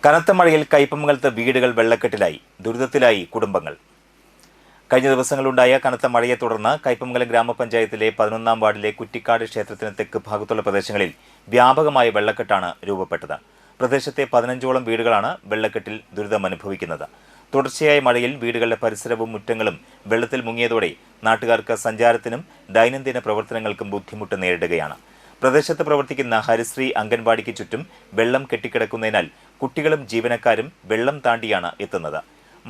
കനത്ത മഴയിൽ കയ്പമംഗലത്ത് വീടുകൾ വെള്ളക്കെട്ടിലായി. ദുരിതത്തിലായി കുടുംബങ്ങൾ. കഴിഞ്ഞ ദിവസങ്ങളുണ്ടായ കനത്ത മഴയെ തുടർന്ന് കയ്പമംഗലം ഗ്രാമപഞ്ചായത്തിലെ 11-ാം വാർഡിലെ കുറ്റിക്കാട് ക്ഷേത്രത്തിന് തെക്ക് ഭാഗത്തുള്ള പ്രദേശങ്ങളിൽ വ്യാപകമായ വെള്ളക്കെട്ടാണ് രൂപപ്പെട്ടത്. പ്രദേശത്തെ 15ഓളം വീടുകളാണ് വെള്ളക്കെട്ടിൽ ദുരിതമനുഭവിക്കുന്നത്. തുടർച്ചയായ മഴയിൽ വീടുകളുടെ പരിസരവും മുറ്റങ്ങളും വെള്ളത്തിൽ മുങ്ങിയതോടെ നാട്ടുകാർക്ക് സഞ്ചാരത്തിനും ദൈനംദിന പ്രവർത്തനങ്ങൾക്കും ബുദ്ധിമുട്ട് നേരിടുകയാണ്. പ്രദേശത്ത് പ്രവർത്തിക്കുന്ന ഹരിശ്രീ അംഗൻവാടിക്ക് ചുറ്റും വെള്ളം കെട്ടിക്കിടക്കുന്നതിനാൽ കുട്ടികളും ജീവനക്കാരും വെള്ളം താണ്ടിയാണ് എത്തുന്നത്.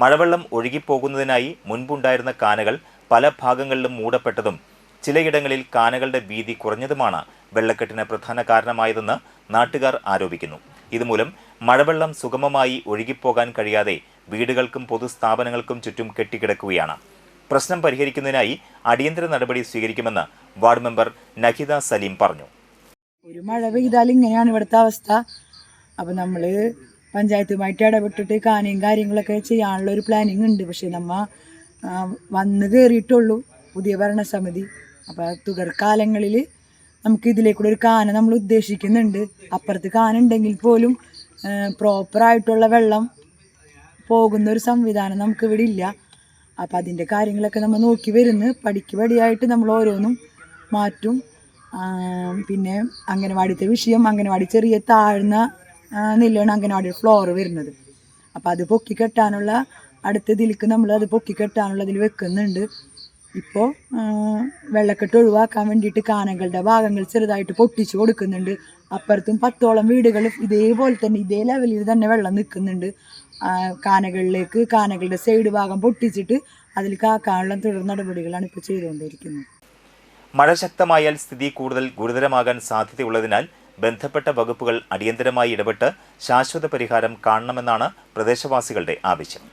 മഴവെള്ളം ഒഴുകിപ്പോകുന്നതിനായി മുൻപുണ്ടായിരുന്ന കാനകൾ പല ഭാഗങ്ങളിലും മൂടപ്പെട്ടതും ചിലയിടങ്ങളിൽ കാനകളുടെ വീതി കുറഞ്ഞതുമാണ് വെള്ളക്കെട്ടിന് പ്രധാന കാരണമായതെന്ന് നാട്ടുകാർ ആരോപിക്കുന്നു. ഇതുമൂലം മഴവെള്ളം സുഗമമായി ഒഴുകിപ്പോകാൻ കഴിയാതെ വീടുകൾക്കും പൊതുസ്ഥാപനങ്ങൾക്കും ചുറ്റും കെട്ടിക്കിടക്കുകയാണ്. പ്രശ്നം പരിഹരിക്കുന്നതിനായി അടിയന്തര നടപടി സ്വീകരിക്കുമെന്ന് വാർഡ് മെമ്പർ നഹിദ സലീം പറഞ്ഞു. ഒരു മഴ പെയ്താൽ ഇങ്ങനെയാണ് ഇവിടുത്തെ അവസ്ഥ. അപ്പോൾ നമ്മൾ പഞ്ചായത്തുമായിട്ട് ഇടപെട്ടിട്ട് കാനയും കാര്യങ്ങളൊക്കെ ചെയ്യാനുള്ള ഒരു പ്ലാനിങ് ഉണ്ട്. പക്ഷേ വന്ന് കയറിയിട്ടുള്ളൂ പുതിയ ഭരണസമിതി. അപ്പോൾ തുടർക്കാലങ്ങളിൽ നമുക്ക് ഇതിലേക്കൂടെ ഒരു കാന നമ്മൾ ഉദ്ദേശിക്കുന്നുണ്ട്. അപ്പുറത്ത് കാന ഉണ്ടെങ്കിൽ പോലും പ്രോപ്പറായിട്ടുള്ള വെള്ളം പോകുന്ന ഒരു സംവിധാനം നമുക്കിവിടെ ഇല്ല. അപ്പം അതിൻ്റെ കാര്യങ്ങളൊക്കെ നമ്മൾ നോക്കി വരുന്നു. പടിയായിട്ട് നമ്മൾ ഓരോന്നും മാറ്റും. പിന്നെ അംഗനവാടിത്തെ വിഷയം, അംഗനവാടി ചെറിയ താഴ്ന്ന നിലയാണ് അംഗനവാടിയുടെ ഫ്ലോർ വരുന്നത്. അപ്പോൾ അത് പൊക്കിക്കെട്ടാനുള്ള അടുത്ത ഇതിലേക്ക് നമ്മൾ അത് പൊക്കിക്കെട്ടാനുള്ള ഇതിൽ വെക്കുന്നുണ്ട്. ഇപ്പോൾ വെള്ളക്കെട്ട് ഒഴിവാക്കാൻ വേണ്ടിയിട്ട് കാനകളുടെ ഭാഗങ്ങൾ ചെറുതായിട്ട് പൊട്ടിച്ച് കൊടുക്കുന്നുണ്ട്. അപ്പുറത്തും 10ഓളം വീടുകൾ ഇതേപോലെ തന്നെ ഇതേ ലെവലിൽ തന്നെ വെള്ളം നിൽക്കുന്നുണ്ട്. കാനകളുടെ സൈഡ് ഭാഗം പൊട്ടിച്ചിട്ട് അതിൽ കാക്കാനുള്ള തുടർ നടപടികളാണ് ഇപ്പോൾ ചെയ്തുകൊണ്ടിരിക്കുന്നത്. മഴ ശക്തമായാൽ സ്ഥിതി കൂടുതൽ ഗുരുതരമാകാൻ സാധ്യതയുള്ളതിനാൽ ബന്ധപ്പെട്ട വകുപ്പുകൾ അടിയന്തരമായി ഇടപെട്ട് ശാശ്വത പരിഹാരം കാണണമെന്നാണ് പ്രദേശവാസികളുടെ ആവശ്യം.